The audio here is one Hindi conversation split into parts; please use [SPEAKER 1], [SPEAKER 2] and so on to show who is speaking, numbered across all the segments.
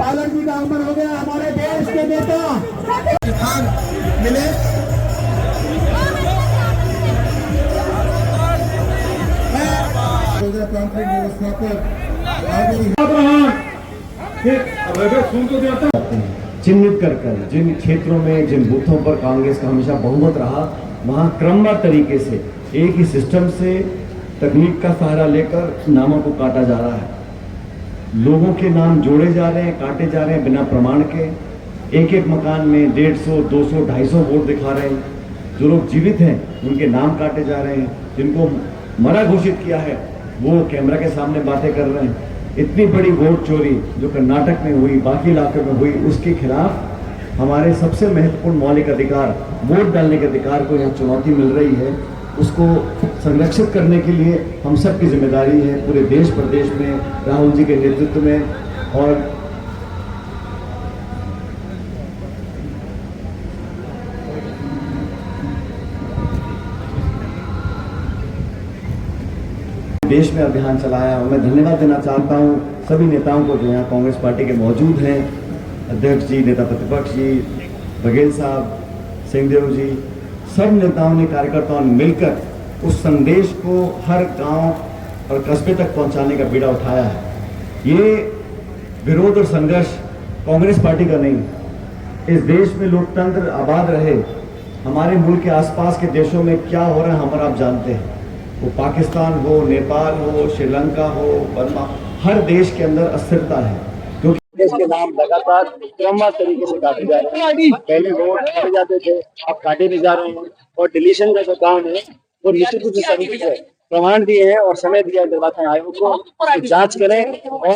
[SPEAKER 1] पालन जी का आगमन हो गया। हमारे देश के नेता मिले
[SPEAKER 2] चिन्हित कर जिन क्षेत्रों में जिन बूथों पर कांग्रेस का हमेशा बहुमत रहा वहां क्रमबद्ध तरीके से एक ही सिस्टम से तकनीक का सहारा लेकर नामों को काटा जा रहा है। लोगों के नाम जोड़े जा रहे हैं, काटे जा रहे हैं बिना प्रमाण के। एक एक मकान में 150, 200, 250 वोट दिखा रहे हैं। जो लोग जीवित हैं उनके नाम काटे जा रहे हैं। जिनको मरा घोषित किया है वो कैमरा के सामने बातें कर रहे हैं। इतनी बड़ी वोट चोरी जो कर्नाटक में हुई, बाकी इलाकों में हुई, उसके खिलाफ हमारे सबसे महत्वपूर्ण मौलिक अधिकार वोट डालने के अधिकार को यहाँ चुनौती मिल रही है। उसको संरक्षित करने के लिए हम सब की जिम्मेदारी है पूरे देश प्रदेश में राहुल जी के नेतृत्व में। और देश में अभियान चलाया। और मैं धन्यवाद देना चाहता हूं सभी नेताओं को जो यहाँ कांग्रेस पार्टी के मौजूद हैं, अध्यक्ष जी, नेता प्रतिपक्ष जी, बघेल साहब, सिंहदेव जी, सब नेताओं ने, कार्यकर्ताओं ने मिलकर उस संदेश को हर गांव और कस्बे तक पहुंचाने का बीड़ा उठाया है। ये विरोध और संघर्ष कांग्रेस पार्टी का नहीं, इस देश में लोकतंत्र आबाद रहे। हमारे मुल्क के आसपास के देशों में क्या हो रहा है हम और आप जानते हैं। वो पाकिस्तान हो, नेपाल हो, श्रीलंका हो, बर्मा, हर देश के अंदर अस्थिरता है क्योंकि देश के नाम लगातार क्रमबद्ध तरीके से काटे जा रहे हैं। पहले वोट काटे जाते थे, अब काटे भी जा रहे हैं। और डिलीशन का जो काम है वो निश्चित रूप से सही है। प्रमाण दिए हैं और समय दिया है निर्वाचन आयोग को तो जांच करें और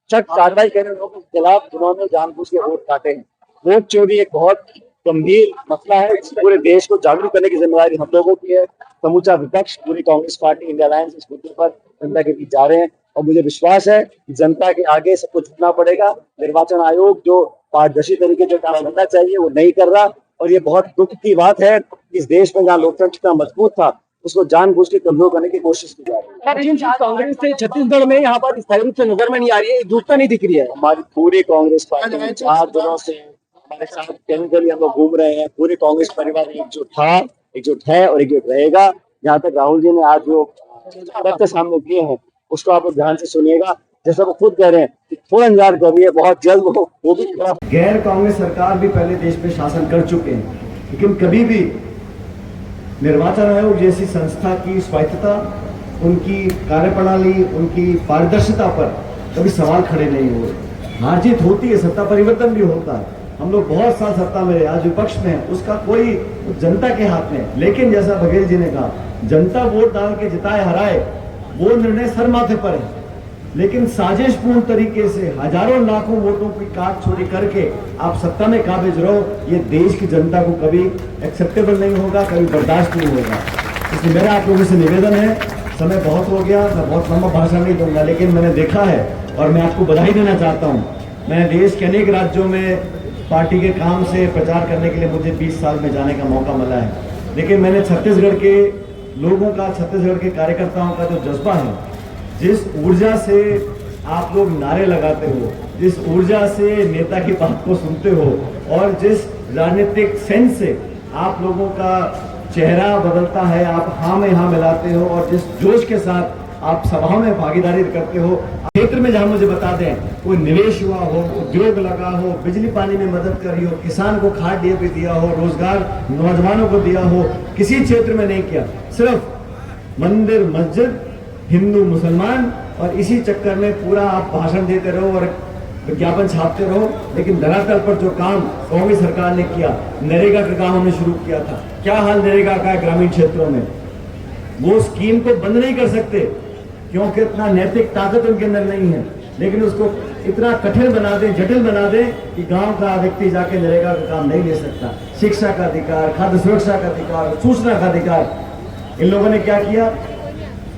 [SPEAKER 2] सख्त कार्रवाई करें लोगों के खिलाफ जिन्होंने जानबूझ के वोट काटे हैं। वोट चोरी एक बहुत गंभीर मसला है। पूरे देश को जागरूक करने की जिम्मेदारी हम लोगों की है। समूचा विपक्ष, पूरी कांग्रेस पार्टी, इंडिया अलायंस इस मुद्दे पर जनता के बीच जा रहे हैं और मुझे विश्वास है कि जनता के आगे सबको झुकना पड़ेगा। निर्वाचन आयोग जो पारदर्शी तरीके से काम करना चाहिए वो नहीं कर रहा और ये बहुत दुख की बात है। इस देश में जहाँ लोकतंत्र इतना मजबूत था उसको जानबूझ के कमजोर करने की कोशिश की जा रही है।
[SPEAKER 3] कांग्रेस से छत्तीसगढ़ में यहाँ पर स्थायी रूप से नजर में नहीं आ रही है, एकजुटता नहीं दिख रही है।
[SPEAKER 2] हमारी पूरी कांग्रेस पार्टी 4 दिनों से हमारे साथ टेक्निकली हम लोग घूम रहे हैं। पूरे कांग्रेस परिवार एकजुट था, एकजुट है और एकजुट रहेगा। जहाँ तक राहुल जी ने आज जो तथ्य सामने किए हैं उसको आप ध्यान से सुनिएगा। जैसा वो खुद कह रहे हैं कि थोड़ा इंतजार करिए, बहुत जल्द वो भी गैर कांग्रेस सरकार भी पहले देश में शासन कर चुके हैं, लेकिन कभी भी निर्वाचन आयोग जैसी संस्था की स्वायत्तता, उनकी कार्यप्रणाली, उनकी पारदर्शिता पर कभी सवाल खड़े नहीं हुए। हार जीत होती है, सत्ता परिवर्तन भी होता है। हम लोग बहुत साल सत्ता में रहे, आज विपक्ष में है, उसका कोई जनता के हाथ में। लेकिन जैसा बघेल जी ने कहा, जनता वोट डाल के जिताए हराए वो निर्णय सर माथे पर है। लेकिन साजिशपूर्ण तरीके से हजारों लाखों वोटों की काट छोड़ी करके आप सत्ता में काबिज रहो, ये देश की जनता को कभी एक्सेप्टेबल नहीं होगा, कभी बर्दाश्त नहीं होगा। इसलिए मेरा आप लोगों से निवेदन है, समय बहुत हो गया, मैं बहुत लंबा भाषण नहीं दूंगा, लेकिन मैंने देखा है और मैं आपको बधाई देना चाहता हूँ। मैं देश के अनेक राज्यों में पार्टी के काम से प्रचार करने के लिए मुझे 20 साल में जाने का मौका मिला है, लेकिन मैंने छत्तीसगढ़ के लोगों का, छत्तीसगढ़ के कार्यकर्ताओं का जो जज्बा है, जिस ऊर्जा से आप लोग नारे लगाते हो, जिस ऊर्जा से नेता की बात को सुनते हो और जिस राजनीतिक सेंस से आप लोगों का चेहरा बदलता है, आप हाँ में हाँ मिलाते हो और जिस जोश के साथ आप सभाओं में भागीदारी करते हो, क्षेत्र में जहां मुझे बता दें कोई निवेश हुआ हो, उद्योग लगा हो, बिजली पानी में मदद करी हो, किसान को खाद डीएपी दिया हो, रोजगार नौजवानों को दिया हो, किसी क्षेत्र में नहीं किया। सिर्फ मंदिर, मस्जिद, हिंदू मुसलमान, और इसी चक्कर में पूरा आप भाषण देते रहो और विज्ञापन छापते रहो। लेकिन धरातल पर जो काम कांग्रेस सरकार ने किया, नरेगा का काम हमने शुरू किया था। क्या हाल नरेगा का है ग्रामीण क्षेत्रों में, वो स्कीम को बंद नहीं कर सकते क्योंकि इतना नैतिक ताकत उनके अंदर नहीं है, लेकिन उसको इतना कठिन बना दें, जटिल बना दें कि गांव का व्यक्ति जाके नरेगा का काम नहीं ले सकता। शिक्षा का अधिकार, खाद्य सुरक्षा का अधिकार, सूचना का अधिकार, इन लोगों ने क्या किया,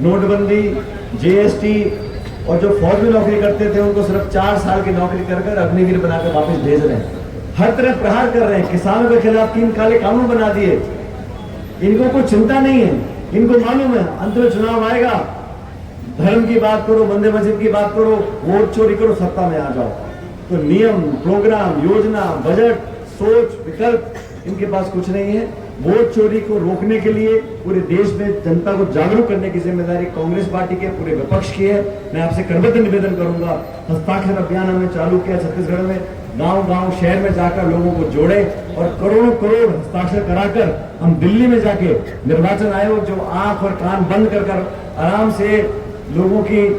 [SPEAKER 2] नोटबंदी, जीएसटी, और जो फौज में नौकरी करते थे उनको सिर्फ 4 साल की नौकरी कर अग्निवीर बनाकर वापस भेज रहे हैं। हर तरह प्रहार कर रहे हैं, किसानों के खिलाफ 3 काले कानून बना दिए। इनको कोई चिंता नहीं है, इनको मालूम है अंत में चुनाव आएगा, धर्म की बात करो, मंदिर मस्जिद की बात करो, वोट चोरी करो, सत्ता में आ जाओ।
[SPEAKER 1] तो नियम, प्रोग्राम, योजना, बजट, सोच, विकल्प इनके पास कुछ नहीं है। वोट चोरी को रोकने के लिए पूरे देश में जनता को जागरूक करने की जिम्मेदारी कांग्रेस पार्टी के पूरे विपक्ष की है। मैं आपसे करबद्ध निवेदन करूंगा, हस्ताक्षर अभियान हमने चालू किया छत्तीसगढ़ में, गांव-गांव शहर में जाकर लोगों को जोड़े और करोड़ों करोड़ हस्ताक्षर कराकर हम दिल्ली में जाके निर्वाचन आयोग जो आंख और कान बंद कर आराम से लोगों की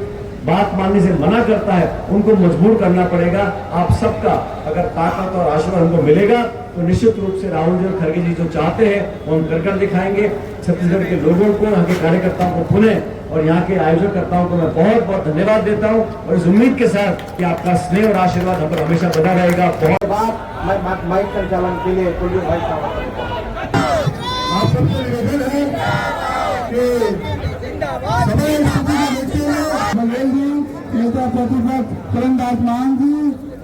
[SPEAKER 1] बात मानने से मना करता है, उनको मजबूर करना पड़ेगा। आप सबका अगर ताकत और आशीर्वाद हमको मिलेगा तो निश्चित रूप से राहुल जी और खड़गे जी जो चाहते हैं वो हम कर दिखाएंगे। छत्तीसगढ़ के लोगों को, यहाँ के कार्यकर्ताओं को पुनः और यहाँ के आयोजककर्ताओं को मैं बहुत बहुत धन्यवाद देता हूँ और इस उम्मीद के साथ कि आपका स्नेह और आशीर्वाद हम पर हमेशा बना रहेगा। बहुत बात मैं माइक संचालन के लिए कुलदीप भाई साहब आप सबसे निवेदन है कि मंगेल जी, नेता प्रतिपक्ष चरणदास मान जी,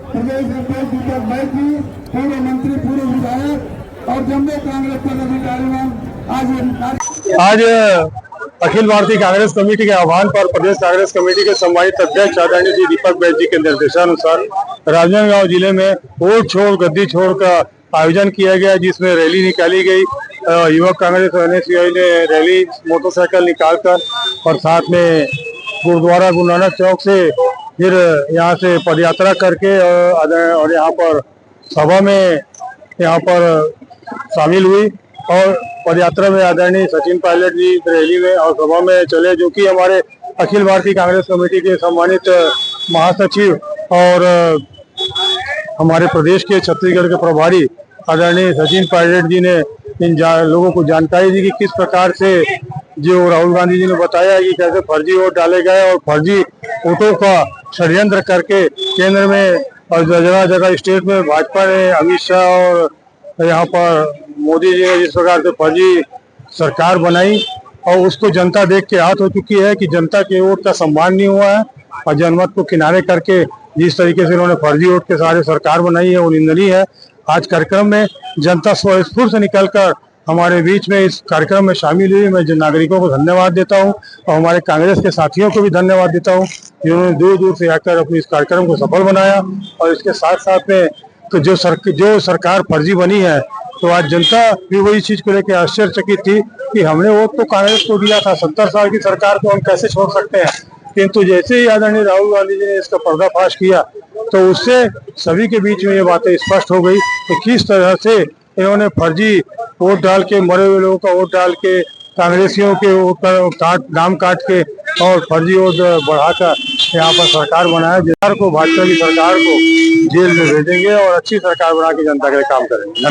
[SPEAKER 1] प्रदेश अध्यक्ष दीपक भाई जी, पूर्व मंत्री, पूर्व विधायक और जम्मू कांग्रेस पदाधिकारीगण
[SPEAKER 4] आज अखिल भारतीय कांग्रेस कमेटी के आह्वान पर प्रदेश कांग्रेस कमेटी के सम्मानित अध्यक्ष आदरणीय श्री दीपक बैज जी के निर्देशानुसार राजनांदगांव जिले में वोट छोड़ गद्दी छोड़ का आयोजन किया गया, जिसमें रैली निकाली गई। युवक कांग्रेस NSUI ने रैली मोटरसाइकिल निकालकर और साथ में गुरुद्वारा गुरु नानक चौक से फिर यहाँ से पदयात्रा करके और यहाँ पर सभा में यहाँ पर शामिल हुई और पदयात्रा में आदरणीय सचिन पायलट जी रैली में और सभा में चले, जो कि हमारे अखिल भारतीय कांग्रेस कमेटी के सम्मानित महासचिव और हमारे प्रदेश के छत्तीसगढ़ के प्रभारी आदरणीय सचिन पायलट जी ने इन लोगों को जानकारी दी कि किस प्रकार से जो राहुल गांधी जी ने बताया कि कैसे फर्जी वोट डाले गए और फर्जी वोटों का षड्यंत्र करके केंद्र में और जगह जगह स्टेट में भाजपा ने, अमित शाह और यहाँ पर मोदी जी ने जिस प्रकार से फर्जी सरकार बनाई और उसको जनता देख के आहत हो चुकी है कि जनता के वोट का सम्मान नहीं हुआ है और जनमत को किनारे करके जिस तरीके से उन्होंने फर्जी वोट के सहारे सरकार बनाई है वो निंदनीय है। आज कार्यक्रम में जनता स्वस्फूर्त से निकलकर हमारे बीच में इस कार्यक्रम में शामिल हुई। मैं नागरिकों को धन्यवाद देता हूं और हमारे कांग्रेस के साथियों को भी धन्यवाद देता हूं जिन्होंने दूर दूर से आकर अपनी इस कार्यक्रम को सफल बनाया। और इसके साथ साथ में तो जो सरकार फर्जी बनी है तो आज जनता भी वही चीज को लेकर आश्चर्यचकित थी कि हमने वोट तो कांग्रेस को दिया था, 70 साल की सरकार को हम कैसे छोड़ सकते हैं। किंतु जैसे ही आदरणीय राहुल गांधी जी ने इसका पर्दाफाश किया तो उससे सभी के बीच में ये बातें स्पष्ट हो गई कि किस तरह से इन्होंने फर्जी वोट डाल के, मरे हुए लोगों का वोट डाल के, कांग्रेसियों के वोट नाम काट के और फर्जी वोट बढ़ाकर यहाँ पर सरकार बनाया। बिहार को, भाजपा की सरकार को जेल में भेजेंगे और अच्छी सरकार बना के जनता के लिए काम करेंगे।